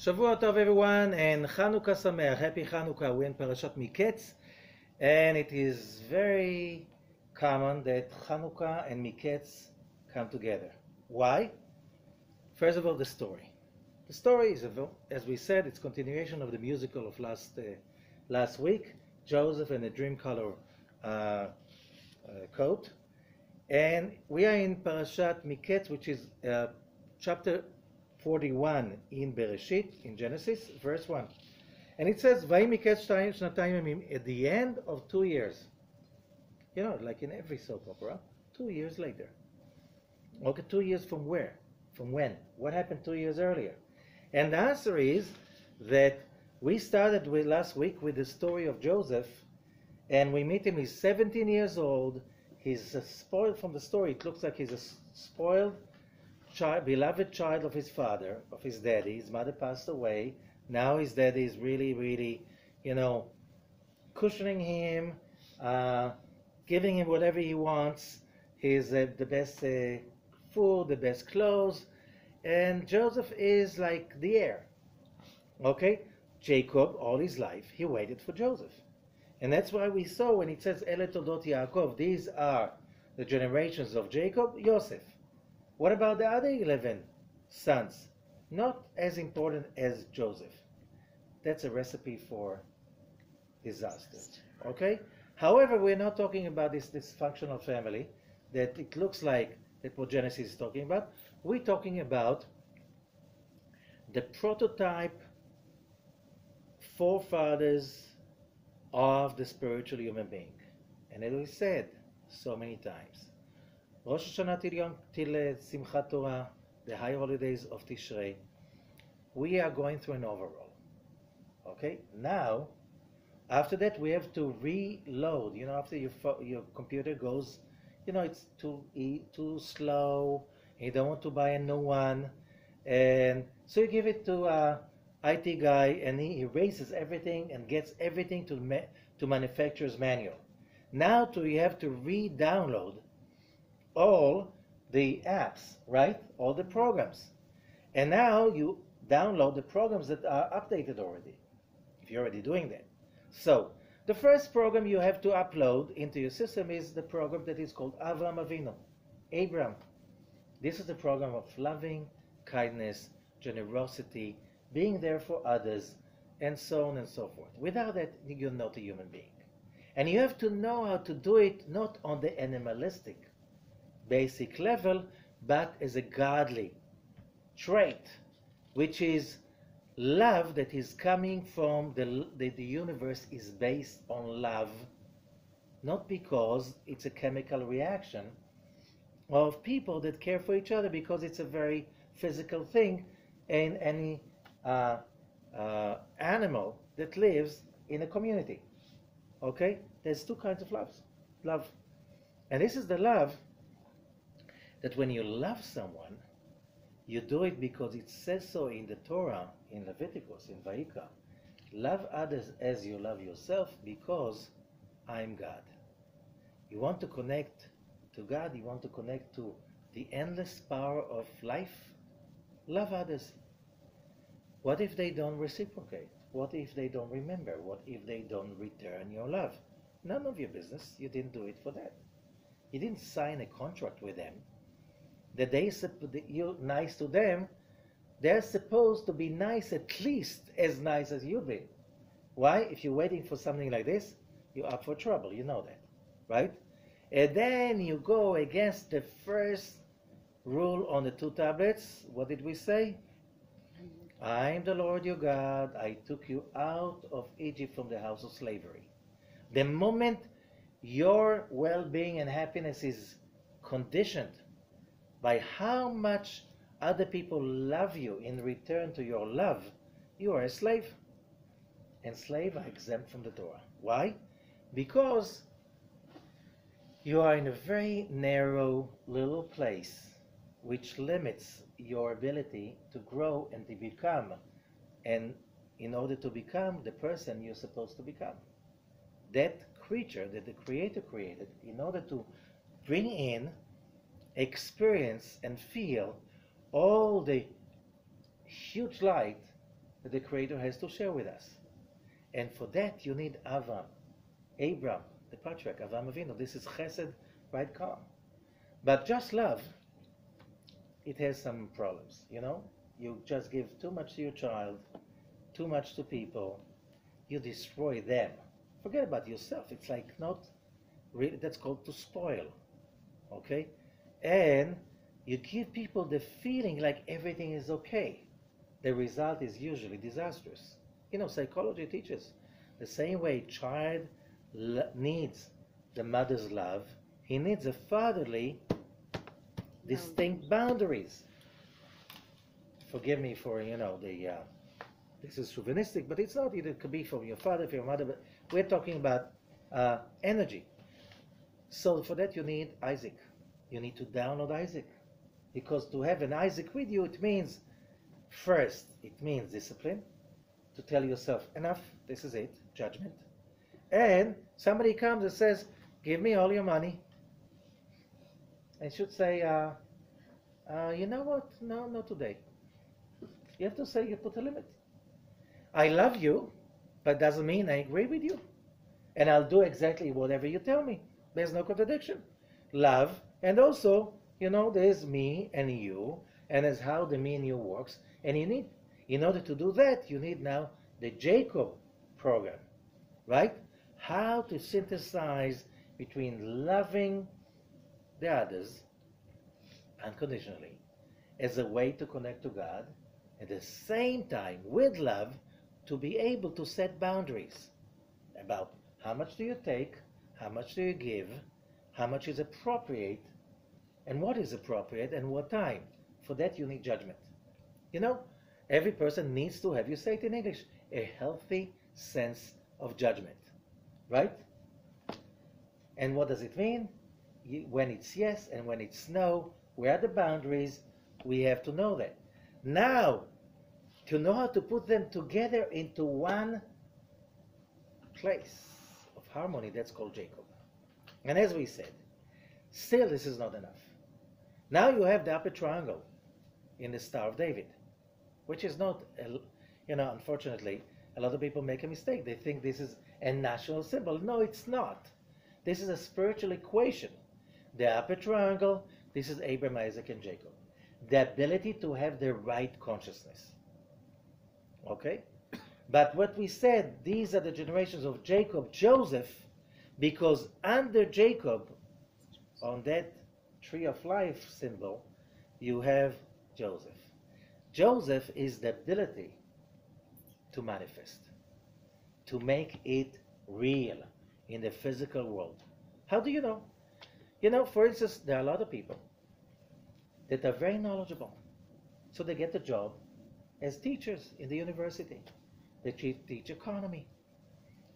Shavua Tov everyone and Chanukah Sameach. Happy Chanukah. We're in Parashat Mikkets, and it is very common that Chanukah and Mikkets come together. Why? First of all, the story. The story is, as we said, it's continuation of the musical of last week, Joseph and the dream color coat. And we are in Parashat Mikkets, which is chapter 41 in Bereshit, in Genesis, verse 1. And it says, Vay Mikkets shnatayim yamim, at the end of 2 years. You know, like in every soap opera, 2 years later. Okay, 2 years from where? From when? What happened 2 years earlier? And the answer is that we started with last week with the story of Joseph, and we meet him, he's 17 years old, he's spoiled from the story, it looks like he's a spoiled child, beloved child of his father, of his daddy. His mother passed away. Now his daddy is really, cushioning him, giving him whatever he wants. He's the best food, the best clothes, and Joseph is like the heir. Okay, Jacob, all his life, he waited for Joseph, and that's why we saw when it says Ele Toldot Yaakov, these are the generations of Jacob, Yosef. What about the other 11 sons? Not as important as Joseph. That's a recipe for disaster. Okay? However, we're not talking about this dysfunctional family that it looks like that what Genesis is talking about. We're talking about the prototype forefathers of the spiritual human being. And as we said so many times, Rosh Hashanah till Simchat Torah, the high holidays of Tishrei, we are going through an overhaul. Okay? Now, after that, we have to reload. You know, after your computer goes, it's too slow, and you don't want to buy a new one, and so you give it to a IT guy, and he erases everything and gets everything to manufacturer's manual. Now, you have to re-download all the apps, right? All the programs. And now you download the programs that are updated already, if you're already doing that. So, the first program you have to upload into your system is the program that is called Avram Avinu, Abraham. This is the program of loving, kindness, generosity, being there for others, and so on and so forth. Without that, you're not a human being. And you have to know how to do it not on the animalistic basic level, but as a godly trait, which is love that is coming from the universe is based on love, not because it's a chemical reaction of people that care for each other, because it's a very physical thing in any animal that lives in a community. Okay? There's two kinds of love. And this is the love that when you love someone, you do it because it says so in the Torah, in Leviticus, in Vayikra. Love others as you love yourself, because I'm God. You want to connect to God, you want to connect to the endless power of life? Love others. What if they don't reciprocate? What if they don't remember? What if they don't return your love? None of your business. You didn't do it for that. You didn't sign a contract with them that you're nice to them. They're supposed to be nice, at least as nice as you've been. Why? If you're waiting for something like this, you're up for trouble. You know that, right? And then you go against the first rule on the 2 tablets. What did we say? I'm the Lord your God. I took you out of Egypt from the house of slavery. The moment your well-being and happiness is conditioned by how much other people love you in return to your love, you are a slave. And slaves are exempt from the Torah. Why? Because you are in a very narrow little place, which limits your ability to grow and to become, and in order to become the person you're supposed to become. That creature that the Creator created, in order to bring in, experience, and feel all the huge light that the Creator has to share with us. And for that you need Avram, Abram, the patriarch, Avram Avinu. This is chesed, right, calm. But just love, it has some problems, you know? You just give too much to your child, too much to people, you destroy them. Forget about yourself. It's like not really, that's called to spoil, okay? And you give people the feeling like everything is okay. The result is usually disastrous. You know, psychology teaches the same way child needs the mother's love, he needs a fatherly distinct boundaries. Forgive me for, you know, this is chauvinistic, but it's not. It could be from your father, from your mother, but we're talking about energy. So for that you need Isaac. You need to download Isaac. Because to have an Isaac with you, it means, first, it means discipline. To tell yourself, enough, this is it, judgment. And somebody comes and says, give me all your money. And should say, you know what, no, not today. You have to say, you put a limit. I love you, but doesn't mean I agree with you. And I'll do exactly whatever you tell me. There's no contradiction. Love, and also, you know, there's me and you, and there's how the me and you works. And you need, in order to do that, you need now the Jacob program, right? How to synthesize between loving the others unconditionally as a way to connect to God, at the same time, with love, to be able to set boundaries about how much do you take, how much do you give, how much is appropriate, and what is appropriate, and what time. For that you need judgment. You know, every person needs to have, you say it in English, a healthy sense of judgment, right? And what does it mean? When it's yes and when it's no, where are the boundaries? We have to know that. Now, to know how to put them together into one place of harmony, that's called Jacob. And as we said, still this is not enough. Now you have the upper triangle in the Star of David, which is not, you know, unfortunately, a lot of people make a mistake. They think this is a national symbol. No, it's not. This is a spiritual equation. The upper triangle, this is Abraham, Isaac, and Jacob. The ability to have the right consciousness. Okay? But what we said, these are the generations of Jacob, Joseph, because under Jacob, on that tree of life symbol, you have Joseph. Joseph is the ability to manifest, to make it real in the physical world. How do you know? You know, for instance, there are a lot of people that are very knowledgeable. So they get a job as teachers in the university. They teach economy.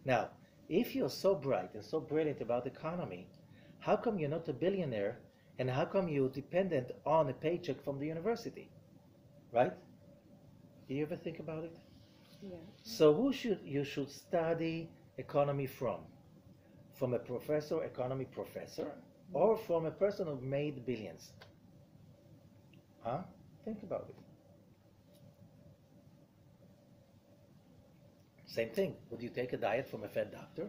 Now, if you're so bright and so brilliant about economy, how come you're not a billionaire, and how come you're dependent on a paycheck from the university? Right? Do you ever think about it? Yeah. So who should you should study economy from? From a professor, economy professor, or from a person who made billions? Huh? Think about it. Same thing. Would you take a diet from a fat doctor?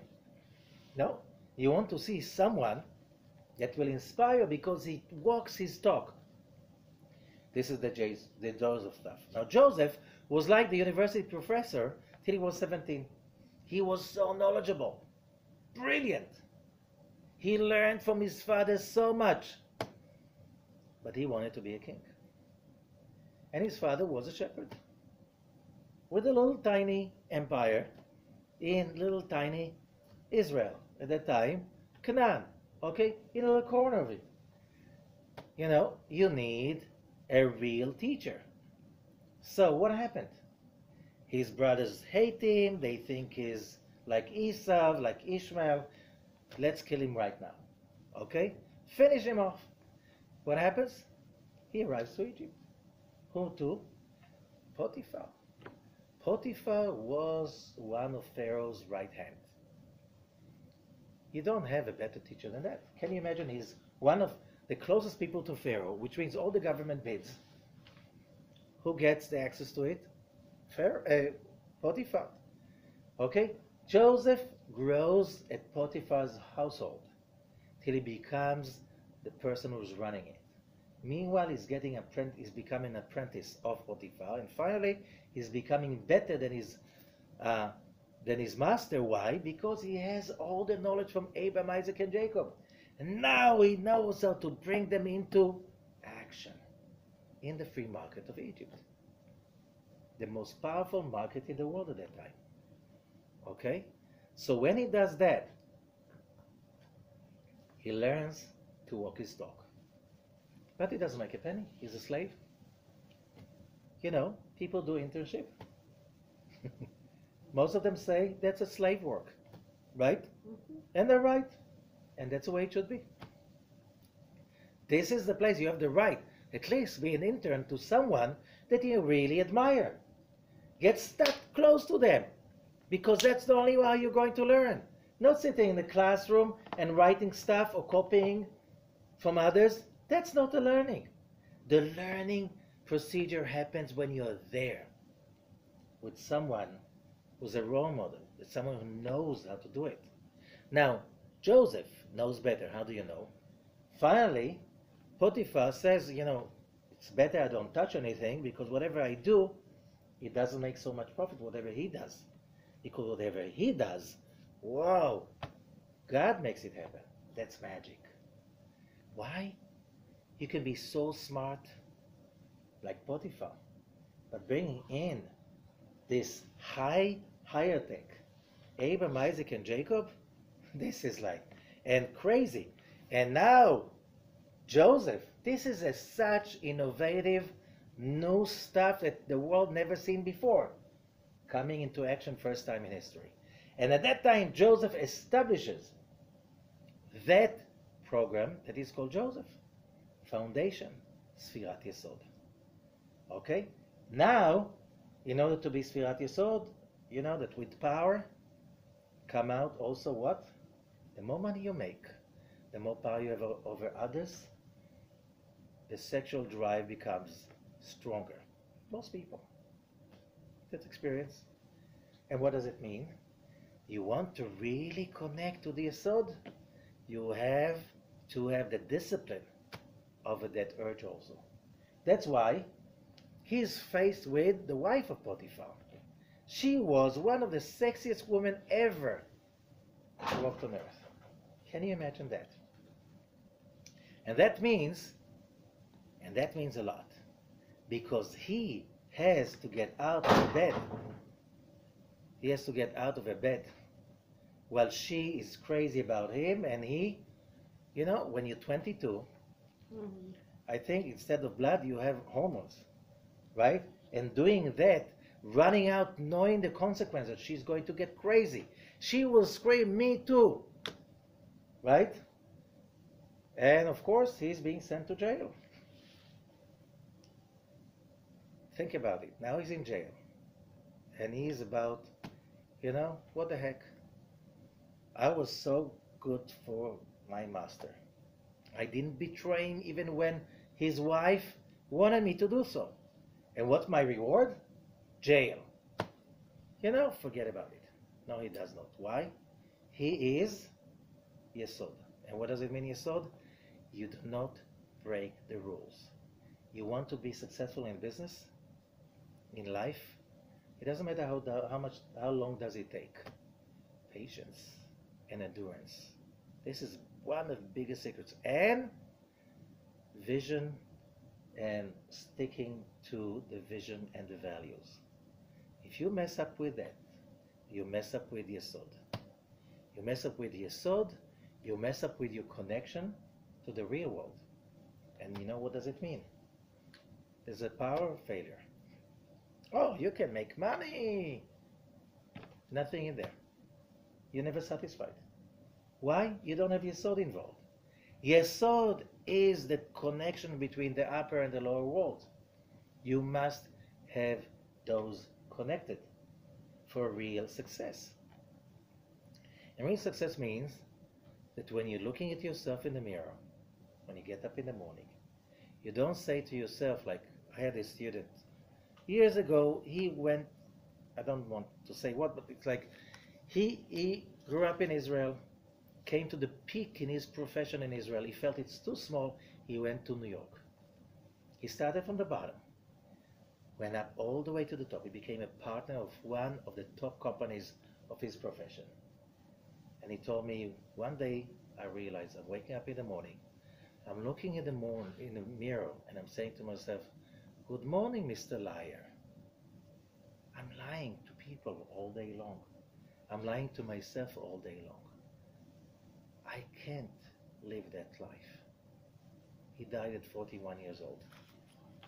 No. You want to see someone that will inspire because he walks his talk. This is the Joseph stuff. Now Joseph was like the university professor till he was 17. He was so knowledgeable, brilliant. He learned from his father so much, but he wanted to be a king. And his father was a shepherd with a little tiny empire in little tiny Israel at that time, Canaan, okay, in a little corner of it. You know, you need a real teacher. So what happened? His brothers hate him. They think he's like Esau, like Ishmael. Let's kill him right now. Okay? Finish him off. What happens? He arrives to Egypt. Who to? Potiphar. Potiphar was one of Pharaoh's right hand. You don't have a better teacher than that. Can you imagine? He's one of the closest people to Pharaoh, which means all the government bids. Who gets the access to it? Potiphar. Okay? Joseph grows at Potiphar's household till he becomes the person who's running it. Meanwhile, he's becoming an apprentice of Potiphar, and finally, he's becoming better than his master. Why? Because he has all the knowledge from Abraham, Isaac, and Jacob. And now he knows how to bring them into action in the free market of Egypt. The most powerful market in the world at that time. Okay? So when he does that, he learns to walk his dog. But he doesn't make a penny. He's a slave. You know, people do internship. Most of them say that's a slave work, right? Mm-hmm. And they're right. And that's the way it should be. This is the place you have the right, at least be an intern to someone that you really admire. Get stuck close to them, because that's the only way you're going to learn. Not sitting in the classroom and writing stuff or copying from others. That's not the learning. The learning procedure happens when you're there with someone who's a role model, with someone who knows how to do it. Now, Joseph knows better. How do you know? Finally, Potiphar says, it's better I don't touch anything, because whatever I do, it doesn't make so much profit, whatever he does. Because whatever he does, wow, God makes it happen. That's magic. Why? You can be so smart, like Potiphar, but bringing in this higher tech, Abraham, Isaac, and Jacob, this is and crazy. And now, Joseph, this is such innovative, new stuff that the world never seen before, coming into action first time in history. And at that time, Joseph establishes that program that is called Joseph Foundation, Sfirat Yesod. Okay? Now, in order to be Sfirat Yesod, you know that with power come out also what? The more money you make, the more power you have over others, the sexual drive becomes stronger. Most people. That's experience. And what does it mean? You want to really connect to the Yesod, you have to have the discipline of that urge also. That's why he's faced with the wife of Potiphar. She was one of the sexiest women ever walked on earth. Can you imagine that? And that means a lot, because he has to get out of bed. He has to get out of her bed while she is crazy about him, and he, when you're 22, I think instead of blood you have hormones, right? And doing that, running out knowing the consequences, she's going to get crazy. She will scream, "Me too," right? And of course, he's being sent to jail. Think about it. Now he's in jail. And he's about, what the heck? I was so good for my master. I didn't betray him even when his wife wanted me to do so. And what's my reward? Jail. Forget about it. No, he does not. Why? He is Yesod. And what does it mean, Yesod? You do not break the rules. You want to be successful in business, in life, it doesn't matter how long does it take. Patience and endurance. This is one of the biggest secrets. And vision and sticking to the vision and the values. If you mess up with that, you mess up with Yesod. You mess up with Yesod, you mess up with your connection to the real world. And what does it mean? There's a power of failure. Oh, you can make money. Nothing in there. You're never satisfied. Why? You don't have Yesod involved. Yesod is the connection between the upper and the lower world. You must have those connected for real success. And real success means that when you're looking at yourself in the mirror, when you get up in the morning, you don't say to yourself, like I had a student years ago, he went I don't want to say what, but it's like he grew up in Israel, came to the peak in his profession in Israel. He felt it's too small. He went to New York. He started from the bottom, went up all the way to the top. He became a partner of one of the top companies of his profession. And he told me, one day I realized I'm waking up in the morning, I'm looking in the mirror, and I'm saying to myself, good morning, Mr. Liar. I'm lying to people all day long. I'm lying to myself all day long. I can't live that life. He died at 41 years old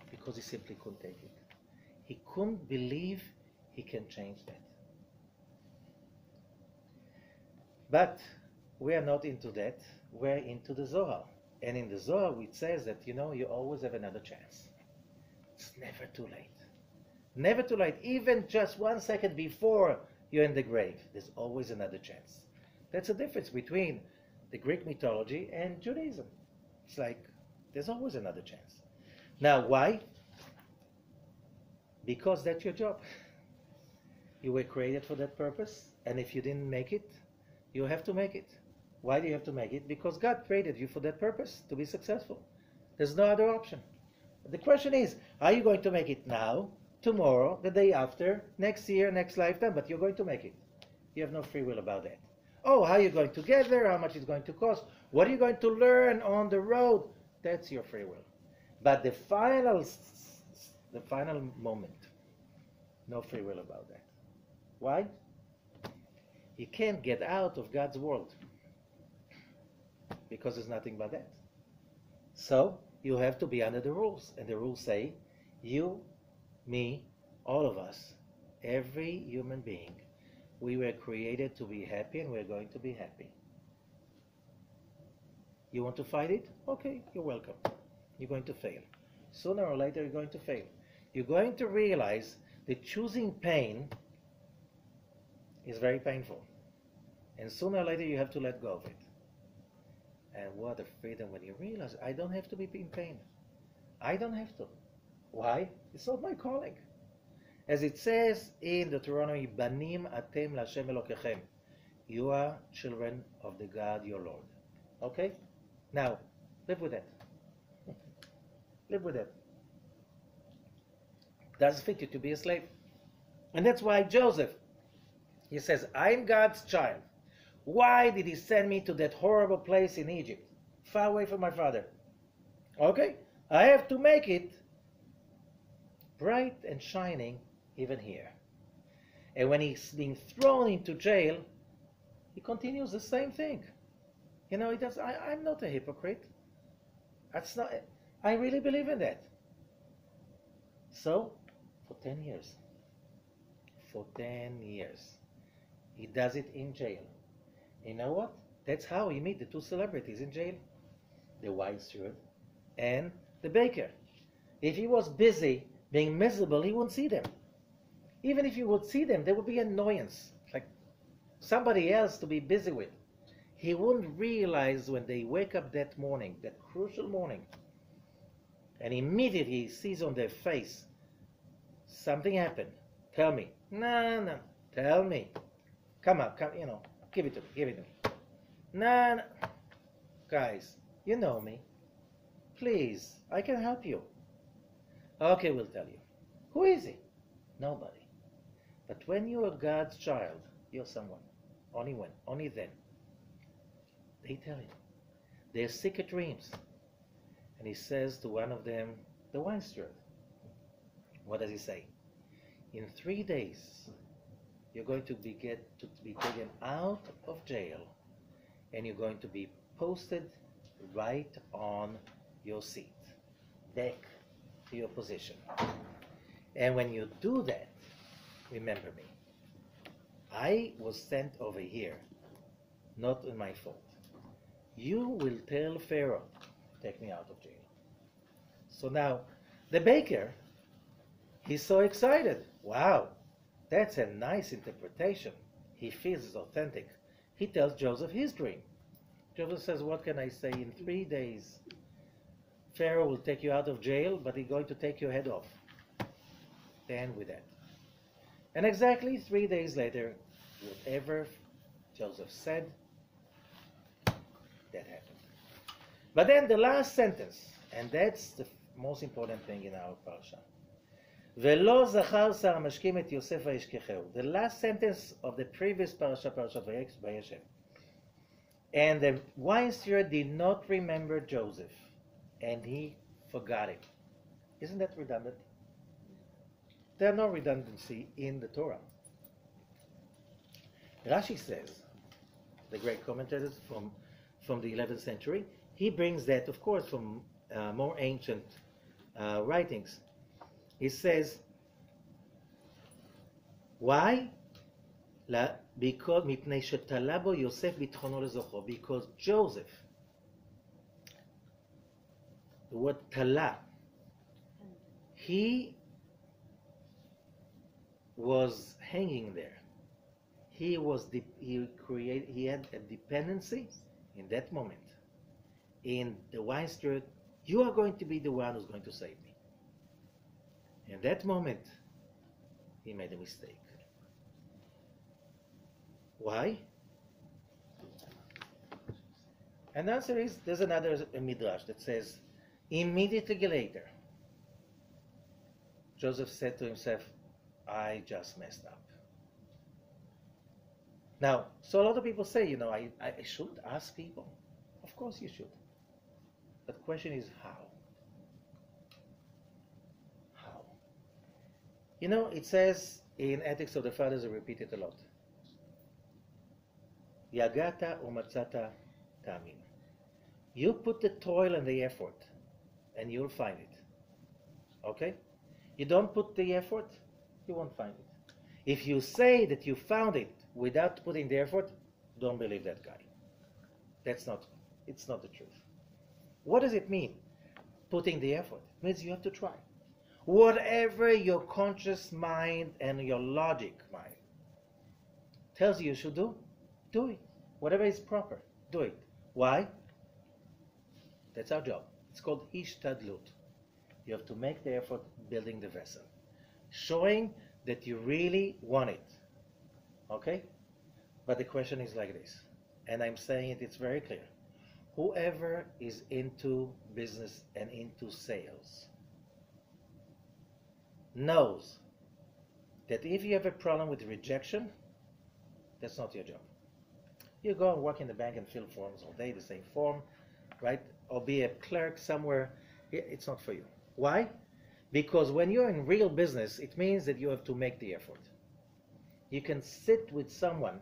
because he simply couldn't take it. He couldn't believe he can change that. But we are not into that. We're into the Zohar. And in the Zohar, it says that, you always have another chance. It's never too late. Never too late. Even just 1 second before you're in the grave, there's always another chance. That's the difference between the Greek mythology and Judaism. It's like, there's always another chance. Now, why? Because that's your job. You were created for that purpose, and if you didn't make it, you have to make it. Why do you have to make it? Because God created you for that purpose, to be successful. There's no other option. The question is, are you going to make it now, tomorrow, the day after, next year, next lifetime? But you're going to make it. You have no free will about that. Oh, how are you going to get there? How much it's going to cost? What are you going to learn on the road? That's your free will. But the final moment, no free will about that. Why? You can't get out of God's world because there's nothing but that. So you have to be under the rules. And the rules say, you, me, all of us, every human being, we were created to be happy, and we're going to be happy. You want to fight it? Okay, you're welcome. You're going to fail. Sooner or later, you're going to fail. You're going to realize that choosing pain is very painful. And sooner or later, you have to let go of it. And what a freedom when you realize, I don't have to be in pain. I don't have to. Why? It's not my calling. As it says in Deuteronomy, Banim atem l'Hashem Elokechem. You are children of the God, your Lord. Okay? Now, live with that. Live with that. Doesn't fit you to be a slave. And that's why Joseph, he says, I'm God's child. Why did he send me to that horrible place in Egypt, far away from my father? Okay, I have to make it bright and shining even here. And when he's being thrown into jail, he continues the same thing. He does. I'm not a hypocrite. That's not. I really believe in that. So, for 10 years, he does it in jail. You know what? That's how he met the two celebrities in jail. The wine steward and the baker. If he was busy being miserable, he wouldn't see them. Even if he would see them, there would be annoyance. Like somebody else to be busy with. He wouldn't realize when they wake up that morning, that crucial morning, and immediately he sees on their face, something happened. Tell me. No. Tell me. Come on, give it to me. No. Guys, you know me. Please, I can help you. Okay, we'll tell you. Who is he? Nobody. But when you are God's child, you're someone. Only then. They tell you. They're sick at dreams. And he says to one of them, the wine steward, what does he say? In 3 days, you're going to be taken out of jail, and you're going to be posted right on your seat, back to your position. And when you do that, remember me. I was sent over here, not in my fault. You will tell Pharaoh, take me out of jail. So now, the baker, he's so excited. Wow, that's a nice interpretation. He feels it's authentic. He tells Joseph his dream. Joseph says, what can I say? In 3 days, Pharaoh will take you out of jail, but he's going to take your head off. Stand with that. And exactly 3 days later, whatever Joseph said, that happened. But then the last sentence, and that's the most important thing in our parsha. ולא זכר שר המשקים את יוסף וישכחהו. The last sentence of the previous parasha, Parashat Vayeshev. And the wine steward did not remember Joseph, and he forgot him. Isn't that redundant? There's no redundancy in the Torah. Rashi says, the great commentator from the 11th century, he brings that, of course, from more ancient writings. He says, why? Because מפני שתלה בו יוסף ביטחונו לזוכרו. Because Joseph, the word תלה, he was hanging there. He had a dependency in that moment in the wine steward. You are going to be the one who's going to save me. In that moment, he made a mistake. Why? And the answer is, there's another midrash that says, immediately later, Joseph said to himself, I just messed up. Now, so a lot of people say, I shouldn't ask people. Of course you should. But the question is how? How? It says in Ethics of the Fathers, I repeat it a lot. Yagata umatzata tamin. You put the toil and the effort, and you'll find it. Okay? You don't put the effort, you won't find it. If you say that you found it without putting the effort, don't believe that guy. It's not the truth. What does it mean, putting the effort? It means you have to try. Whatever your conscious mind and your logic mind tells you should do, do it. Whatever is proper, do it. Why? That's our job. It's called hishtadlut. You have to make the effort building the vessel, showing that you really want it. Okay? But the question is like this, and I'm saying it's very clear. Whoever is into business and into sales knows that if you have a problem with rejection, that's not your job. You go and work in the bank and fill forms all day, the same form, right? Or be a clerk somewhere. It's not for you. Why? Because when you're in real business, it means that you have to make the effort. You can sit with someone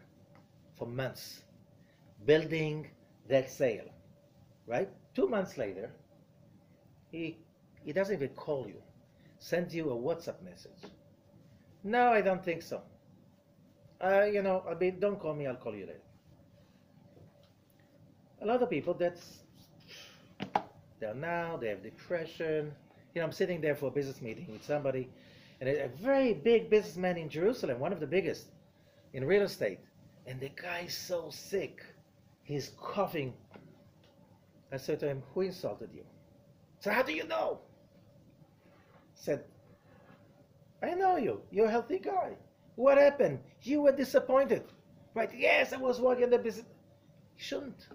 for months building that sale, right? 2 months later, he doesn't even call you, sends you a WhatsApp message. No, I don't think so. Don't call me, I'll call you later. A lot of people, they have depression. I'm sitting there for a business meeting with somebody, and a very big businessman in Jerusalem, one of the biggest in real estate, and the guy is so sick. He's coughing. I said to him, who insulted you? So how do you know? I said, I know you. You're a healthy guy. What happened? You were disappointed. Right? Yes, I was working the business. You shouldn't.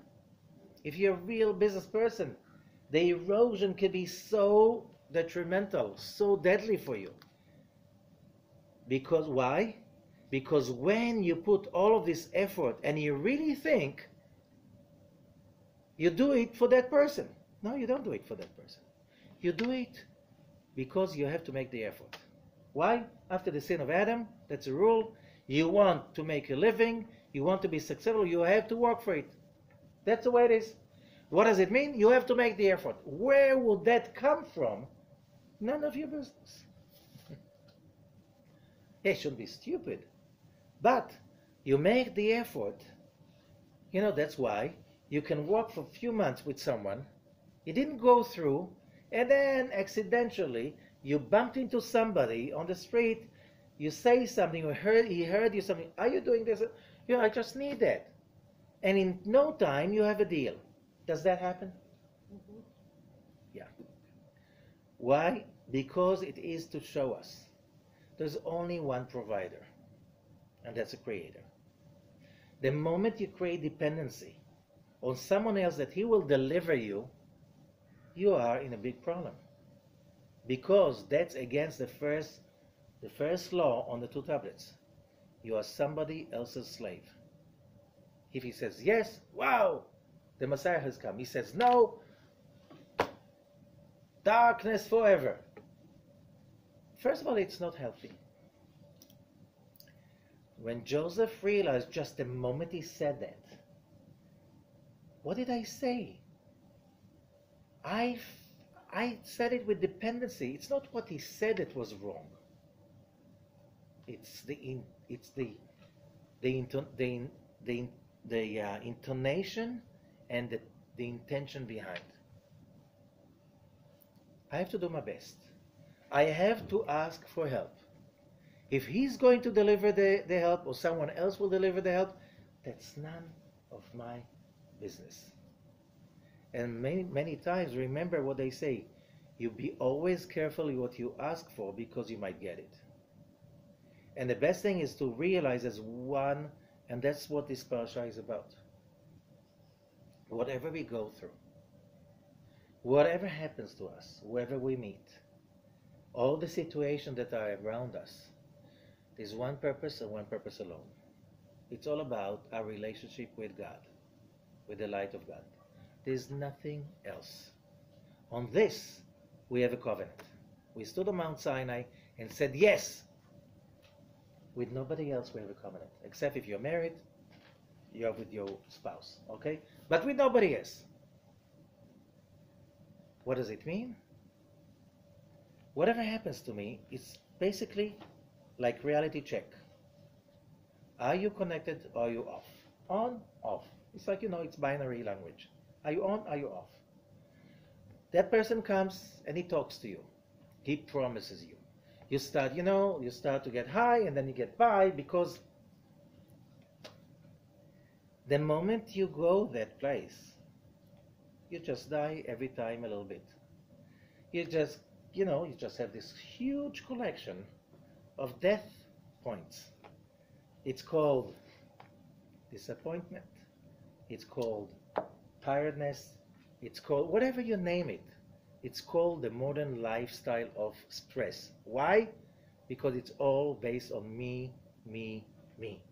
If you're a real business person, the erosion can be so detrimental, so deadly for you. Because why? Because when you put all of this effort and you really think you do it for that person. No, you don't do it for that person. You do it because you have to make the effort. Why? After the sin of Adam, that's a rule. You want to make a living, you want to be successful, you have to work for it. That's the way it is. What does it mean? You have to make the effort. Where would that come from? None of your business. It shouldn't be stupid. But you make the effort. That's why you can work for a few months with someone. It didn't go through, and then accidentally you bumped into somebody on the street. You say something, he heard you something. Are you doing this? I just need that. And in no time you have a deal. Does that happen? Mm-hmm. Yeah. Why? Because it is to show us There's only one provider, and that's a creator. The moment you create dependency on someone else that he will deliver you, you are in a big problem. Because that's against the first law on the two tablets. You are somebody else's slave. If he says yes, wow, the Messiah has come. He says no, darkness forever. First of all, it's not healthy. When Joseph realized just the moment he said that, what did I say? I said it with dependency. It's not what he said that was wrong. It's the intonation and the intention behind. I have to do my best. I have to ask for help. If he's going to deliver the help or someone else will deliver the help, that's none of my business. And many times, remember what they say, you be always careful what you ask for because you might get it. And the best thing is to realize as one, and that's what this parasha is about. Whatever we go through, whatever happens to us, wherever we meet, all the situations that are around us, there's one purpose and one purpose alone. It's all about our relationship with God, with the light of God. There's nothing else. On this, we have a covenant. We stood on Mount Sinai and said yes. With nobody else we have a covenant, except if you're married, you're with your spouse, okay? But with nobody else. What does it mean? Whatever happens to me, it's basically like reality check. Are you connected or are you off? On, off. It's like, it's binary language. Are you on, are you off? That person comes and he talks to you. He promises you. You start to get high and then you get by because the moment you go that place, you just die every time a little bit. You just have this huge collection of death points. It's called disappointment. It's called tiredness. It's called whatever you name it. It's called the modern lifestyle of stress. Why? Because it's all based on me, me, me.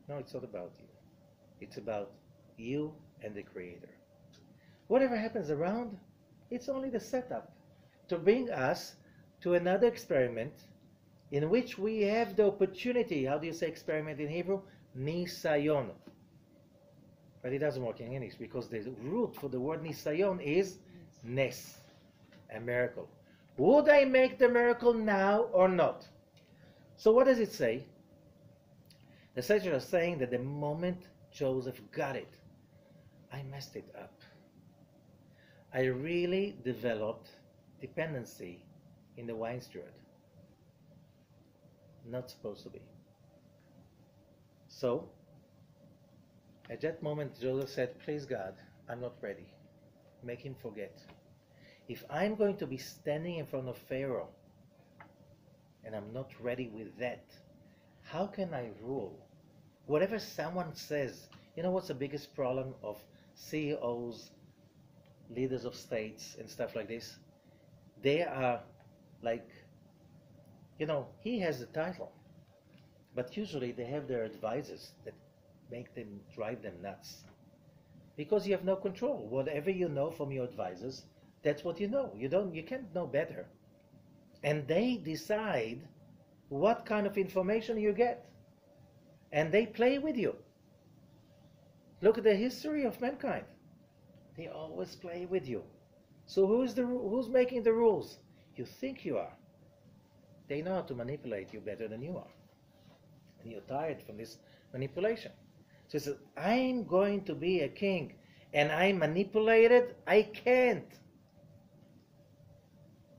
No, it's not about you. It's about you and the Creator. Whatever happens around, it's only the setup to bring us to another experiment in which we have the opportunity. How do you say experiment in Hebrew? Nisayon. But it doesn't work in English because the root for the word nisayon is nes, a miracle. Would I make the miracle now or not? So what does it say? The sages are saying that the moment Joseph got it, I messed it up. I really developed dependency in the wine steward. Not supposed to be. So, at that moment, Joseph said, please God, I'm not ready. Make him forget. If I'm going to be standing in front of Pharaoh and I'm not ready with that, how can I rule? Whatever someone says, you know what's the biggest problem of CEOs, leaders of states and stuff like this? They are like, he has the title, but usually they have their advisors that drive them nuts. Because you have no control. Whatever you know from your advisors, that's what you know. You can't know better. And they decide what kind of information you get. And they play with you. Look at the history of mankind. They always play with you. So who's making the rules? You think you are. They know how to manipulate you better than you are. And you're tired from this manipulation. So he says, I'm going to be a king and I'm manipulated. I can't.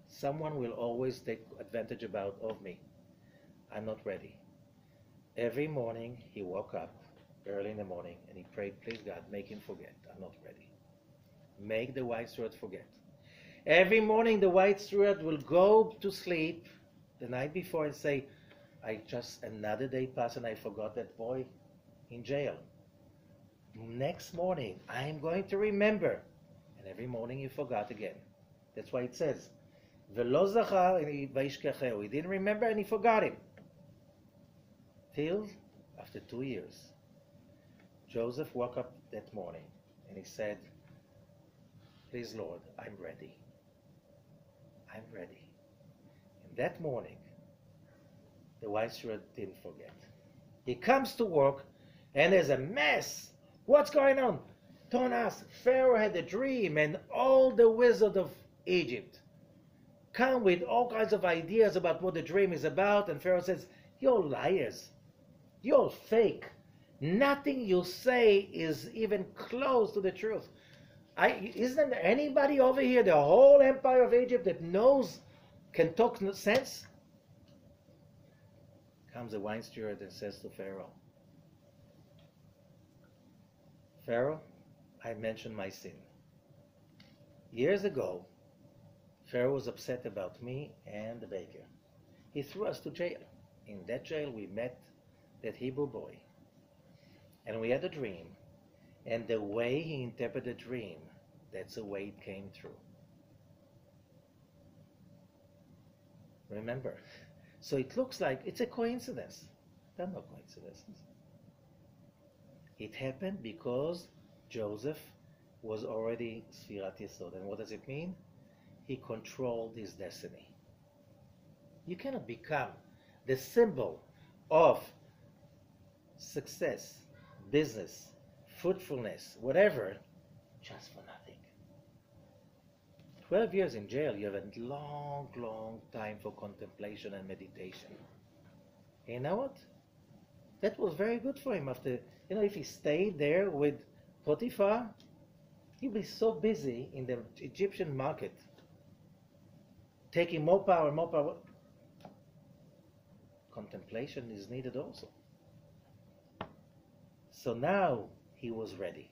Someone will always take advantage of me. I'm not ready. Every morning he woke up early in the morning and he prayed, please God, make him forget. I'm not ready. Make the white steward forget. Every morning the white steward will go to sleep the night before and say, another day passed and I forgot that boy in jail. Next morning, I'm going to remember. And every morning you forgot again. That's why it says, Velo Zohar vayishkacheu. He didn't remember and he forgot him. Till after 2 years, Joseph woke up that morning and he said, please Lord, I'm ready. I'm ready. And that morning, the wise steward didn't forget. He comes to work and there's a mess. What's going on? Don't ask. Pharaoh had a dream and all the wizards of Egypt come with all kinds of ideas about what the dream is about. And Pharaoh says, you're liars. You're fake. Nothing you say is even close to the truth. Isn't there anybody over here, the whole empire of Egypt, that can talk sense? Comes the wine steward and says to Pharaoh, Pharaoh, I mentioned my sin. Years ago, Pharaoh was upset about me and the baker. He threw us to jail. In that jail, we met that Hebrew boy. And we had a dream. And the way he interpreted the dream, that's the way it came through. Remember? So it looks like it's a coincidence. There are no coincidences. It happened because Joseph was already Sfirat Yesod. And what does it mean? He controlled his destiny. You cannot become the symbol of success, business, fruitfulness, whatever, just for nothing. 12 years in jail, you have a long, long time for contemplation and meditation. And you know what? That was very good for him. After, if he stayed there with Potiphar, he'd be so busy in the Egyptian market, taking more power, more power. Contemplation is needed also. So now he was ready.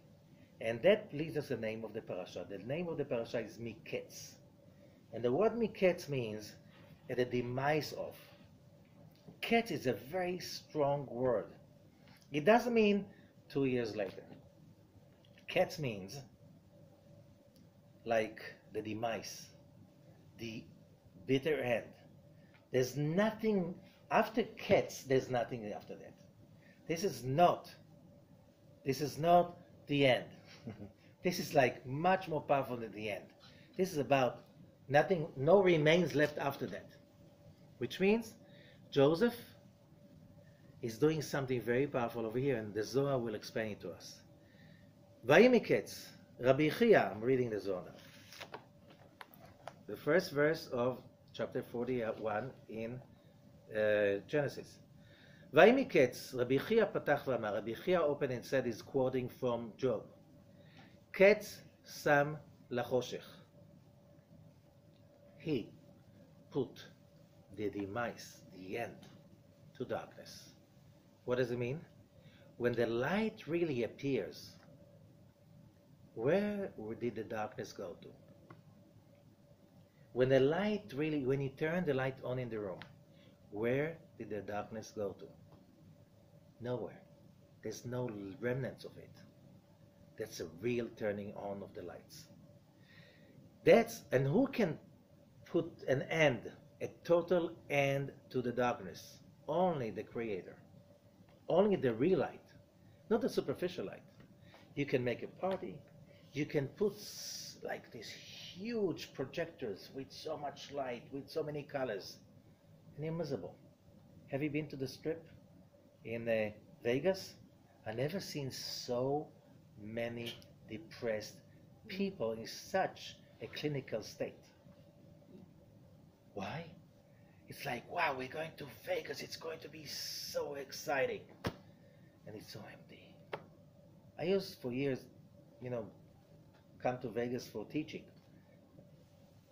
And that leads us the name of the parasha. The name of the parasha is Mikkets. And the word Mikkets means at the demise of. Ket is a very strong word. It doesn't mean 2 years later. Ket means like the demise, the bitter end. There's nothing after Ketz, there's nothing after that. This is not the end. This is like much more powerful than the end. This is about nothing, no remains left after that. Which means Joseph is doing something very powerful over here, and the Zohar will explain it to us. Mikkets, Rabbi Chia, I'm reading the Zohar now. The first verse of chapter 41 in Genesis. Mikkets, Rabbi Chia patach v'amar. Rabbi Chia opened and said, he's quoting from Job. Ketz sam lachoshech. He put the demise, the end, to darkness. What does it mean? When the light really appears, where did the darkness go to? When you turn the light on in the room, where did the darkness go to? Nowhere. There's no remnants of it. That's a real turning on of the lights. And who can put an end, a total end to the darkness? Only the Creator. Only the real light, not the superficial light. You can make a party. You can put like these huge projectors with so much light, with so many colors, and you're miserable. Have you been to the Strip in Vegas? I've never seen so many depressed people in such a clinical state. Why? It's like, wow, we're going to Vegas. It's going to be so exciting. And it's so empty. I used for years, come to Vegas for teaching.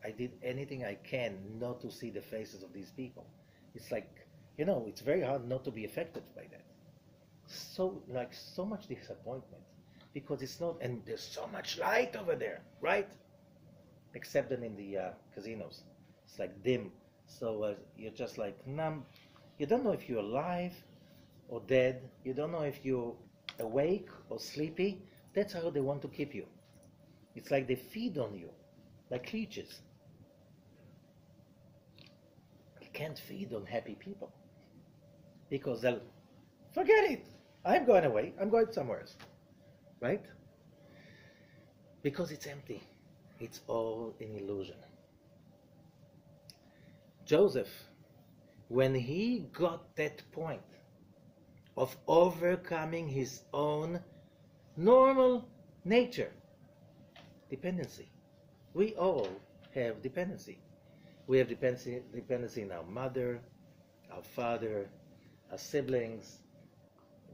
I did anything I can not to see the faces of these people. It's like, it's very hard not to be affected by that. So much disappointment. Because it's not, and there's so much light over there, right? Except than in the casinos. It's like dim, So you're just like numb. You don't know if you're alive or dead. You don't know if you're awake or sleepy. That's how they want to keep you. It's like they feed on you, like leeches. You can't feed on happy people because they'll forget it. I'm going away. I'm going somewhere else. Right? Because it's empty. It's all an illusion. Joseph, when he got that point of overcoming his own normal nature, dependency. We all have dependency. We have dependency in our mother, our father, our siblings,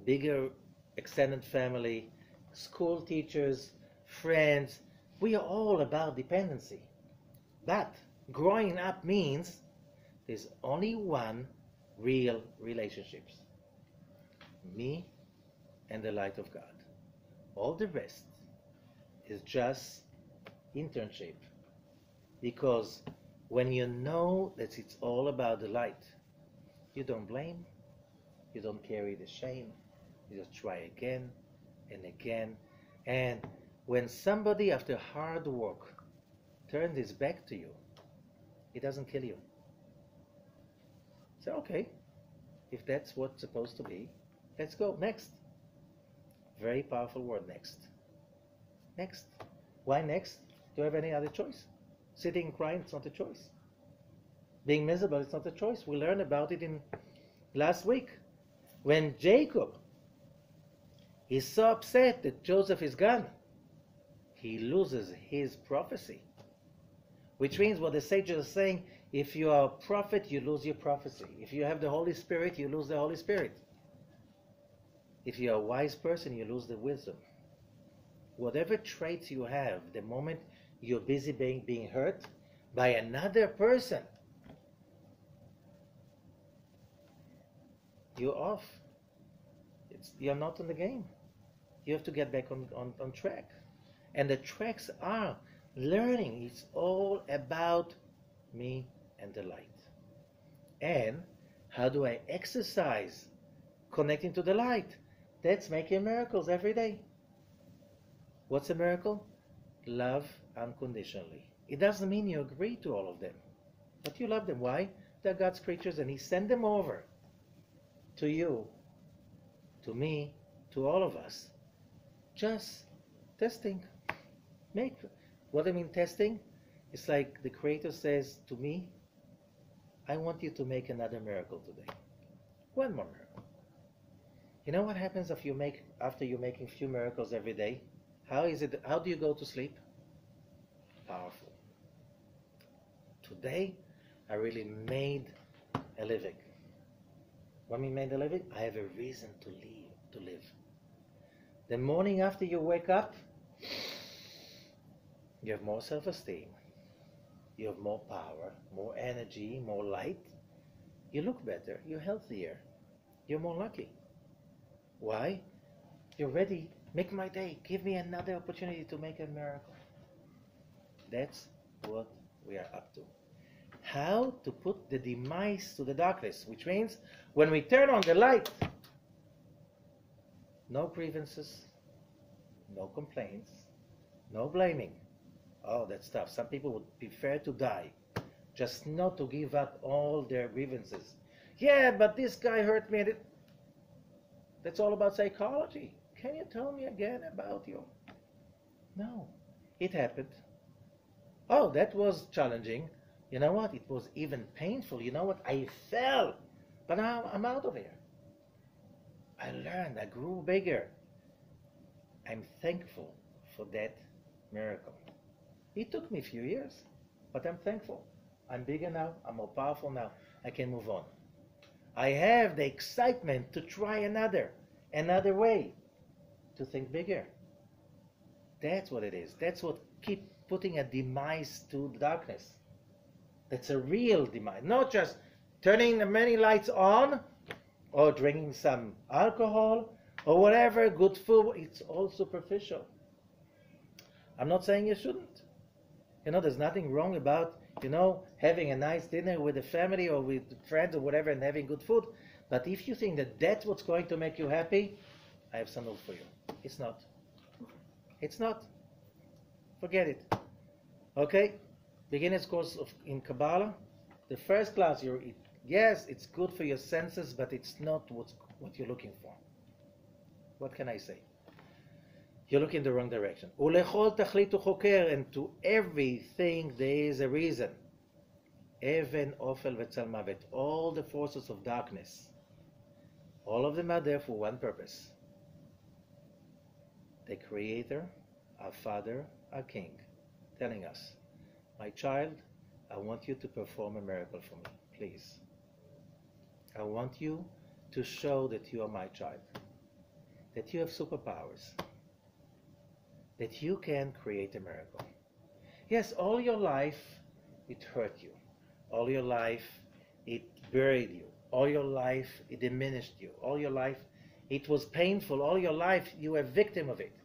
bigger extended family, school teachers, friends. We are all about dependency. But growing up means there's only one real relationship. Me and the light of God. All the rest is just internship. Because when you know that it's all about the light, you don't blame, you don't carry the shame, you just try again and again. And when somebody after hard work turns his back to you, it doesn't kill you. So okay, if that's what's supposed to be, let's go. Next. Very powerful word, next. Next. Why next? Do you have any other choice? Sitting and crying, it's not a choice. Being miserable, it's not a choice. We learned about it in last week. When Jacob is so upset that Joseph is gone, he loses his prophecy. Which means what the sages are saying, if you are a prophet, you lose your prophecy. If you have the Holy Spirit, you lose the Holy Spirit. If you're a wise person, you lose the wisdom. Whatever traits you have, the moment you're busy being hurt by another person, you're off. You're not in the game. You have to get back on track. And the tracks are learning. It's all about me and the light. And how do I exercise connecting to the light? That's making miracles every day. What's a miracle? Love unconditionally. It doesn't mean you agree to all of them, but you love them. Why? They're God's creatures, and He sent them over to you, to me, to all of us. Just testing. What I mean testing? It's like the Creator says to me, I want you to make another miracle today. One more miracle. You know what happens after you're making few miracles every day? How do you go to sleep? Powerful. Today, I really made a living. When we made a living, I have a reason to live. The morning after you wake up, you have more self-esteem. You have more power, more energy, more light. You look better. You're healthier. You're more lucky. Why? You're ready. Make my day. Give me another opportunity to make a miracle. That's what we are up to. How to put the demise to the darkness, which means when we turn on the light, no grievances, no complaints, no blaming. Oh, that's tough. Some people would prefer to die, just not to give up all their grievances. Yeah, but this guy hurt me. That's all about psychology. Can you tell me again about you? No, it happened. Oh, that was challenging. You know what? It was even painful. You know what? I fell, but now I'm out of here. I learned. I grew bigger. I'm thankful for that miracle. It took me a few years, but I'm thankful. I'm bigger now. I'm more powerful now. I can move on. I have the excitement to try another way, to think bigger. That's what it is. That's what keep putting a demise to the darkness. That's a real demise, not just turning the many lights on or drinking some alcohol or whatever, good food. It's all superficial. I'm not saying you shouldn't. You know, there's nothing wrong about you know, having a nice dinner with the family or with friends or whatever and having good food. But if you think that that's what's going to make you happy, I have some news for you. It's not. It's not. Forget it. Okay? Beginner's course in Kabbalah. The first class, yes, it's good for your senses, but it's not what you're looking for. What can I say? You're looking in the wrong direction. Ulechol tachlitu choker, and to everything there is a reason. Even ofel v'tzal mavet, all the forces of darkness, all of them are there for one purpose. The Creator, our Father, our King, telling us, my child, I want you to perform a miracle for me, please. I want you to show that you are my child, that you have superpowers, that you can create a miracle. Yes, all your life it hurt you. All your life it buried you. All your life it diminished you. All your life it was painful. All your life you were a victim of it.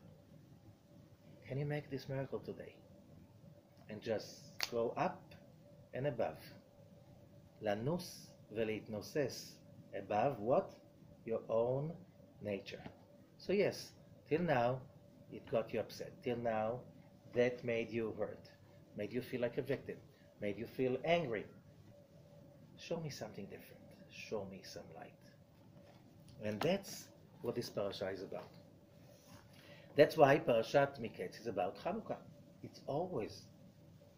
Can you make this miracle today? And just go up and above. Lanus velitnoses. Above what? Your own nature. So yes, till now it got you upset. Till now that made you hurt, made you feel like a victim, made you feel angry. Show me something different. Show me some light. And that's what this parasha is about. That's why Parashat Mikkets is about Chanukah. It's always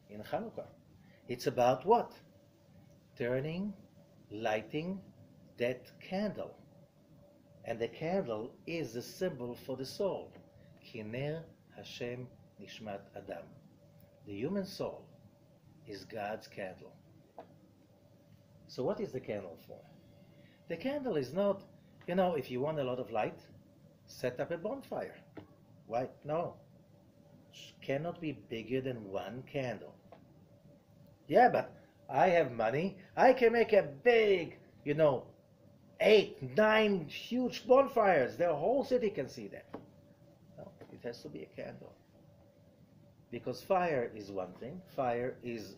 in Chanukah. It's about what? Turning, lighting that candle. And the candle is the symbol for the soul. Kiner Hashem Nishmat Adam. The human soul is God's candle. So what is the candle for? The candle is not, you know, if you want a lot of light, set up a bonfire. Why? No. It cannot be bigger than one candle. Yeah, but I have money. I can make a big, 8, 9 huge bonfires. The whole city can see that. No, it has to be a candle. Because fire is one thing. Fire is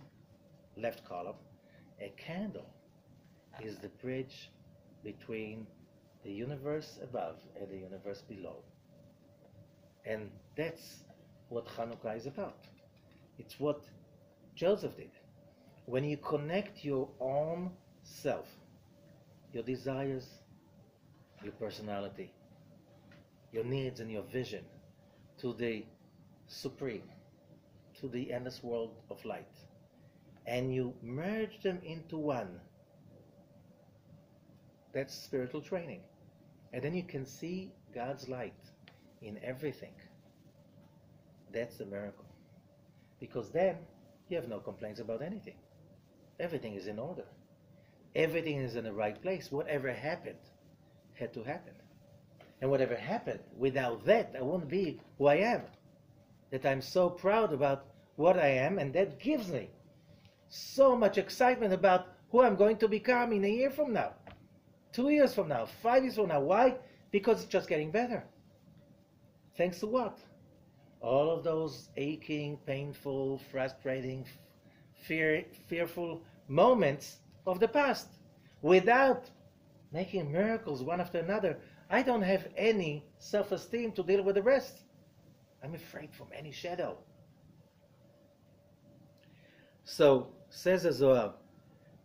left column. A candle is the bridge between the universe above and the universe below. And that's what Chanukah is about. It's what Joseph did. When you connect your own self, your desires, your personality, your needs and your vision to the supreme, to the endless world of light, and you merge them into one, that's spiritual training. And then you can see God's light in everything. That's the miracle. Because then you have no complaints about anything. Everything is in order. Everything is in the right place. Whatever happened had to happen. And whatever happened, without that, I wouldn't be who I am. That I'm so proud about what I am, and that gives me so much excitement about who I'm going to become in a year from now, 2 years from now, 5 years from now. Why? Because it's just getting better. Thanks to what? All of those aching, painful, frustrating, fearful moments of the past. Without making miracles one after another, I don't have any self-esteem to deal with the rest. I'm afraid from any shadow. So, says the Zohar,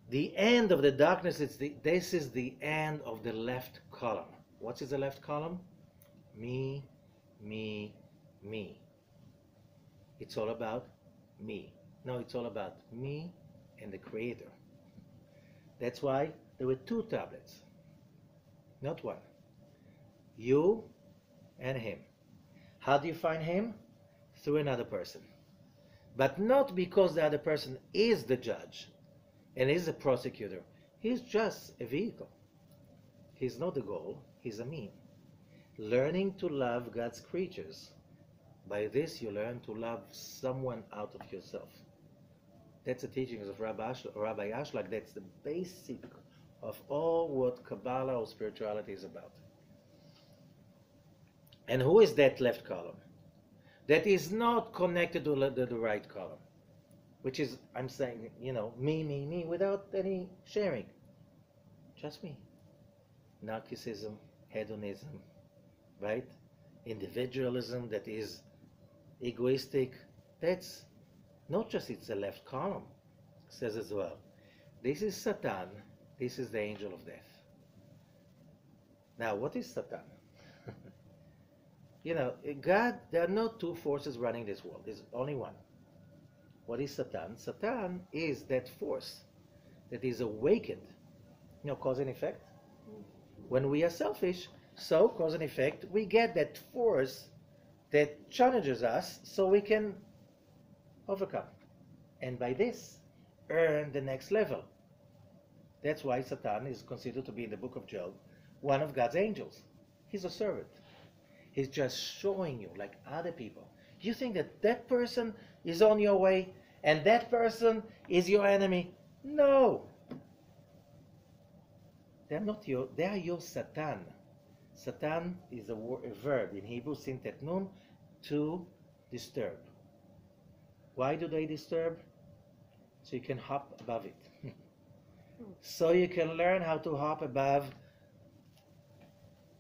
the end of the darkness, this is the end of the left column. What is the left column? Me, me, me. It's all about me. No, it's all about me and the Creator. That's why there were 2 tablets, not one. You and him. How do you find him? Through another person. But not because the other person is the judge and is the prosecutor. He's just a vehicle. He's not the goal, he's a mean. Learning to love God's creatures. By this you learn to love someone out of yourself. That's the teachings of Rabbi Ashlag. That's the basic of all what Kabbalah or spirituality is about. And who is that left column? That is not connected to the right column. which is, I'm saying, me, without any sharing. Just me. Narcissism, hedonism, right? Individualism that is egoistic. That's not just it's the left column, says as well. This is Satan. This is the angel of death. Now, what is Satan? God, there are no two forces running this world. There's only one. What is Satan? Satan is that force that is awakened. Cause and effect. When we are selfish, so cause and effect, we get that force that challenges us so we can overcome. And by this, earn the next level. That's why Satan is considered to be in the book of Job one of God's angels. He's a servant. He's just showing you, like other people. You think that that person is on your way and that person is your enemy? No. They are your Satan. Satan is a verb in Hebrew, sintet nun, to disturb. Why do they disturb? So you can hop above it. So you can learn how to hop above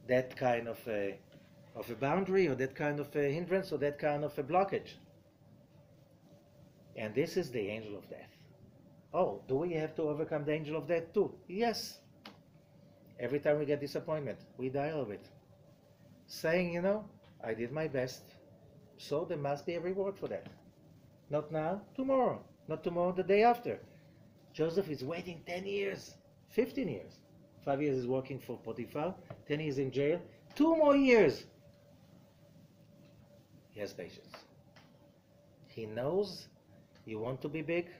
that kind of a boundary, or that kind of a hindrance, or that kind of a blockage. And this is the angel of death. Oh, do we have to overcome the angel of death too? Yes. Every time we get disappointment, we die of it. Saying, I did my best, so there must be a reward for that. Not now, tomorrow. Not tomorrow, the day after. Joseph is waiting 10 years, 15 years. 5 years is working for Potiphar, 10 years in jail, 2 more years. He has patience. He knows you want to be big,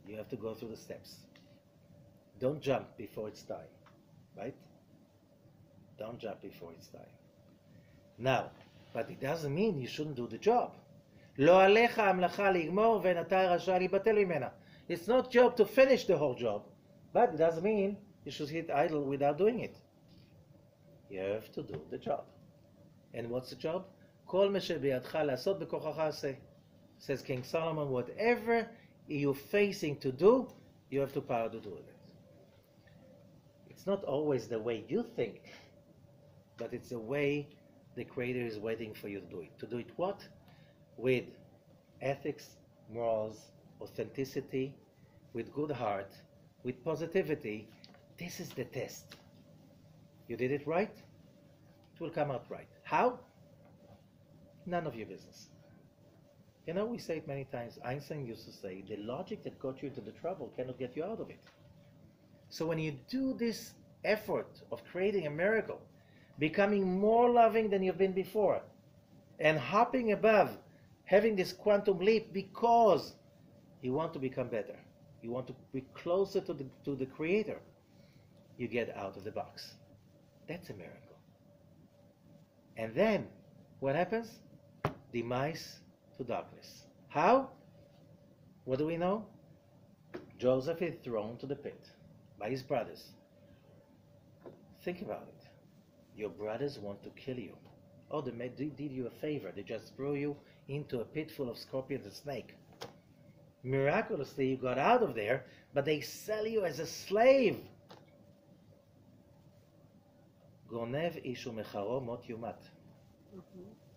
you have to go through the steps. Don't jump before it's time, right? Don't jump before it's time. Now, but it doesn't mean you shouldn't do the job. It's not job to finish the whole job, but it doesn't mean you should sit idle without doing it. You have to do the job. And what's the job? Says King Solomon, whatever you're facing to do, you have the power to do it. It's not always the way you think, but it's the way the Creator is waiting for you to do it. To do it what? With ethics, morals, authenticity, with good heart, with positivity. This is the test. You did it right? It will come out right. How? None of your business. We say it many times. Einstein used to say, the logic that got you into the trouble cannot get you out of it. So when you do this effort of creating a miracle, becoming more loving than you've been before, and hopping above, having this quantum leap because you want to become better, you want to be closer to the Creator, you get out of the box. That's a miracle. And then, what happens? Demise to darkness. How? What do we know? Joseph is thrown to the pit by his brothers. Think about it. Your brothers want to kill you. Oh, they did you a favor. They just threw you into a pit full of scorpions and snakes. Miraculously, you got out of there, but they sell you as a slave. Gonev ishu mecharo mot yumat.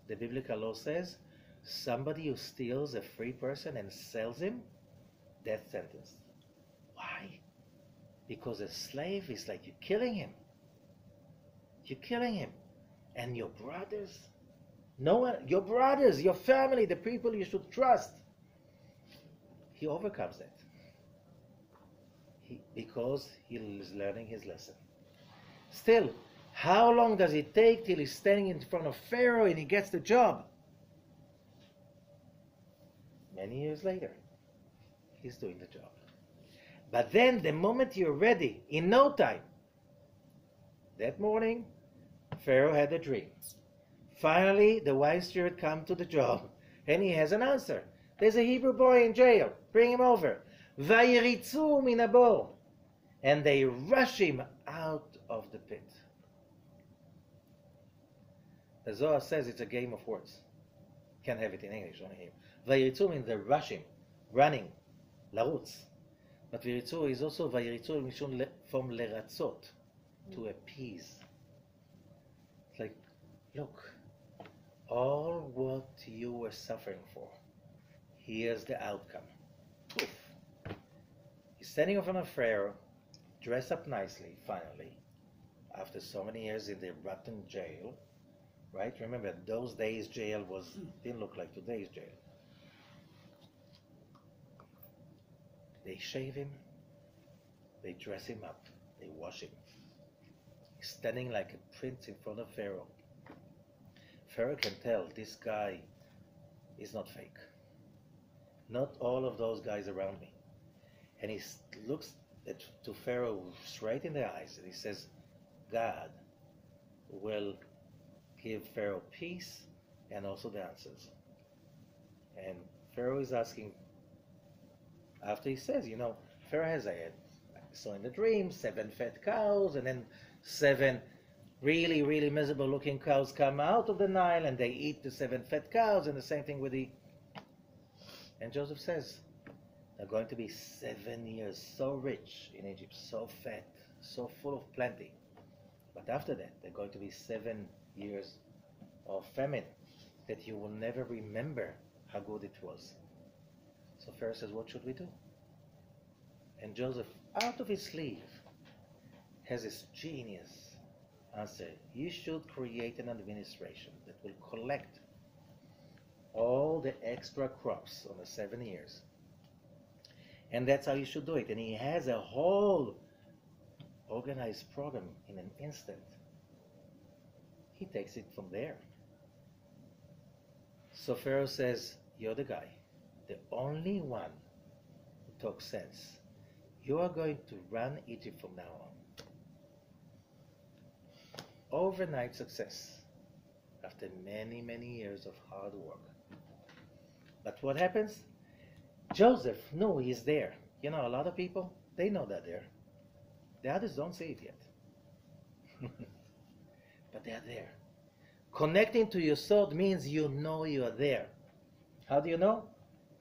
The biblical law says, somebody who steals a free person and sells him, death sentence. Why? Because a slave is like you're killing him. You're killing him. And your brothers, no one, your brothers, your family, the people you should trust. He overcomes that. Because he is learning his lesson. Still, how long does it take till he's standing in front of Pharaoh and he gets the job? Many years later, he's doing the job. But then, the moment you're ready, in no time, that morning, Pharaoh had a dream. Finally, the wise steward comes to the job, and he has an answer. There's a Hebrew boy in jail. Bring him over. Vayiritzu min habor. And they rush him out of the pit. The Zohar says it's a game of words. Can't have it in English, only here. Vayiritzu means they're rushing, running, larutz. But Viritzu is also Vayiritzu from leratzot, to appease. It's like, look, all what you were suffering for, here's the outcome. Poof. He's standing in front of Pharaoh, dressed up nicely, finally, after so many years in the rotten jail, right? Remember, those days jail didn't look like today's jail. They shave him, they dress him up, they wash him. He's standing like a prince in front of Pharaoh. Pharaoh can tell this guy is not fake. Not all of those guys around me. And he looks to Pharaoh straight in the eyes and he says, God will give Pharaoh peace and also the answers. And Pharaoh is asking, after he says, Pharaoh has saw in the dream 7 fat cows, and then 7 really, really miserable looking cows come out of the Nile and they eat the 7 fat cows, and the same thing with and Joseph says, they're going to be 7 years so rich in Egypt, so fat, so full of plenty. But after that, they're going to be 7 years of famine that you will never remember how good it was. So Pharaoh says, what should we do? And Joseph, out of his sleeve, has this genius answer. You should create an administration that will collect all the extra crops on the 7 years. And that's how you should do it. And he has a whole organized program in an instant. He takes it from there. So Pharaoh says, you're the guy, the only one who talks sense. You are going to run Egypt from now on. Overnight success after many, many years of hard work. But what happens? Joseph knew he's there. A lot of people, they know that they're. The others don't see it yet. But they're there. Connecting to your sword means you know you are there. How do you know?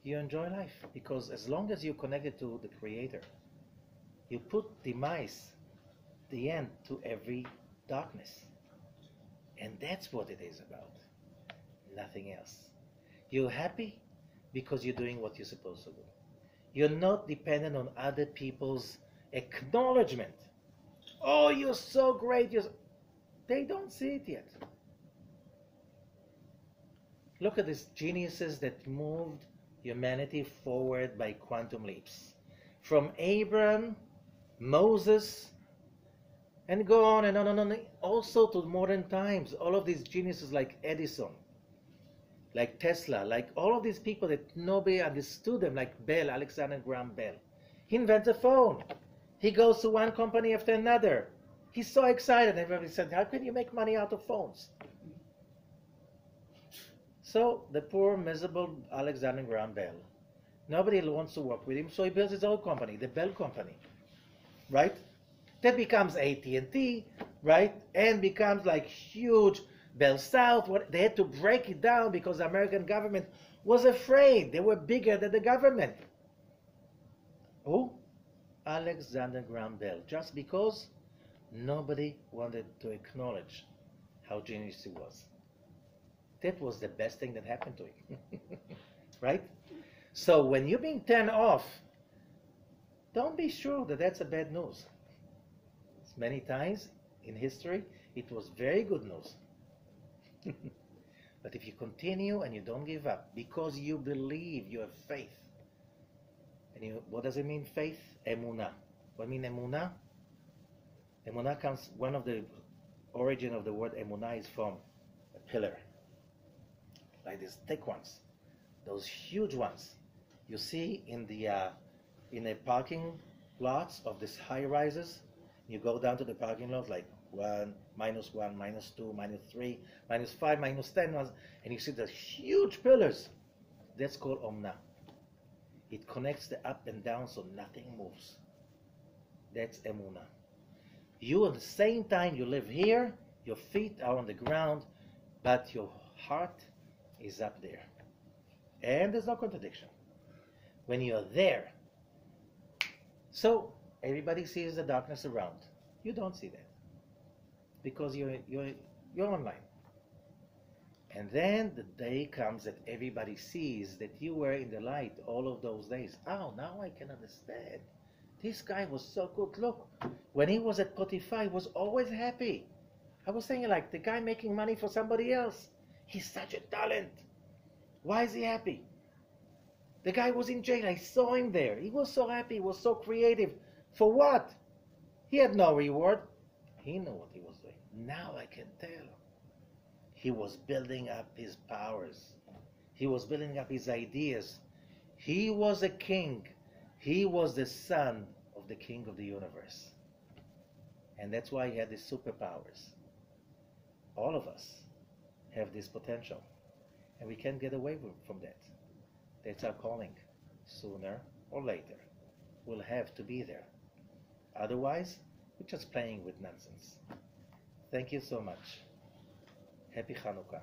You enjoy life. Because as long as you're connected to the Creator, you put demise, the end to every darkness. And that's what it is about. Nothing else. You're happy because you're doing what you're supposed to do. You're not dependent on other people's acknowledgement. Oh, you're so great. They don't see it yet. Look at these geniuses that moved humanity forward by quantum leaps. From Abraham, Moses, and go on and on and on. Also to modern times, all of these geniuses like Edison, like Tesla, like all of these people that nobody understood them, like Bell, Alexander Graham Bell. He invents a phone. He goes to one company after another. He's so excited. Everybody said, how can you make money out of phones? So the poor, miserable Alexander Graham Bell, nobody wants to work with him, so he builds his own company, the Bell Company, right? That becomes AT&T, right? And becomes like huge Bell South. They had to break it down because the American government was afraid. They were bigger than the government. Who? Alexander Graham Bell. Just because nobody wanted to acknowledge how genius he was. That was the best thing that happened to him. Right? So when you're being turned off, don't be sure that that's a bad news. Many times in history, it was very good news. But if you continue and you don't give up, because you believe, you have faith. And what does it mean, faith? Emunah. What mean emunah? Emunah comes, one of the origin of the word emunah is from a pillar. Like these thick ones. Those huge ones. You see in the parking lots of these high rises. You go down to the parking lot like 1, -1, -2, -3, -5, -10, and you see the huge pillars. That's called Omna. It connects the up and down so nothing moves. That's Emunah. You at the same time you live here, your feet are on the ground, but your heart is up there. And there's no contradiction. When you're there, so everybody sees the darkness around. You don't see that because you're online. And then the day comes that everybody sees that you were in the light all of those days. Oh, now I can understand. This guy was so good. Look, when he was at Potiphar, he was always happy. I was saying, like, the guy making money for somebody else. He's such a talent. Why is he happy? The guy was in jail. I saw him there. He was so happy. He was so creative. For what? He had no reward. He knew what he was doing. Now I can tell. He was building up his powers. He was building up his ideas. He was a king. He was the son of the king of the universe. And that's why he had these superpowers. All of us have this potential. And we can't get away from that. That's our calling. Sooner or later, we'll have to be there. Otherwise, we're just playing with nonsense. Thank you so much. Happy Hanukkah.